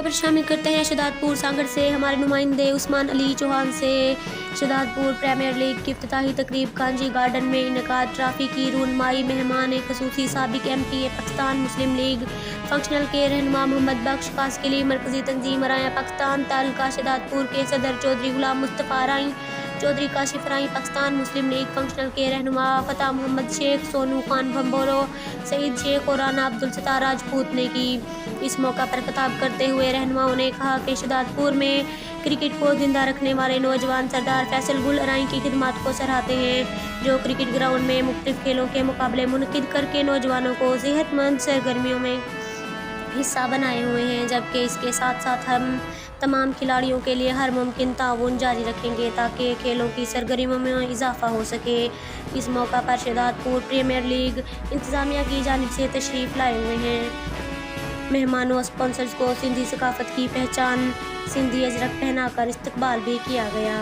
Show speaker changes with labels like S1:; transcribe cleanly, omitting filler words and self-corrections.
S1: खबर शामिल करते हैं शहदादपुर सांगड़ से। हमारे नुमाइंदे उस्मान अली चौहान से। शहदादपुर प्रीमियर लीग की इफ्तिताही तकरीब कांजी गार्डन में इनेकाद। ट्रॉफी की रूनमाई मेहमान खसूसी साबिक MP पाकिस्तान मुस्लिम लीग फंक्शनल के रहनुमा मोहम्मद बख्श कासकिली, मरकजी तंजीम राया पाकिस्तान तालुका शहदादपुर के सदर चौधरी गुलाम मुस्तफ़ा राई, चौधरी काशिफ राई, पाकिस्तान मुस्लिम लीग फंक्शनल के रहनुमा फतेह मोहम्मद शेख, सोनू खान भंबोरो, सईद शेख और राना अब्दुल सत्तार राजपूत ने की। इस मौका पर खिताब करते हुए रहनुमाओं ने कहा कि शहदादपुर में क्रिकेट को जिंदा रखने वाले नौजवान सरदार फैसल गुल राई की खिदमत को सराहते हैं, जो क्रिकेट ग्राउंड में मुख्तलिफ खेलों के मुकाबले मुनक़िद करके नौजवानों को सेहतमंद सरगर्मियों में हिस्सा बनाए हुए हैं। जबकि इसके साथ साथ हम तमाम खिलाड़ियों के लिए हर मुमकिन ताउन जारी रखेंगे ताकि खेलों की सरगर्मियों में इजाफा हो सके। इस मौका पर शहदादपुर प्रीमियर लीग इंतज़ामिया की जानिब से तशरीफ़ लाए हुए हैं मेहमानों और स्पॉन्सर्स को सिंधी सकाफ़त की पहचान सिंधी अजरक पहनाकर इस्तकबाल भी किया गया।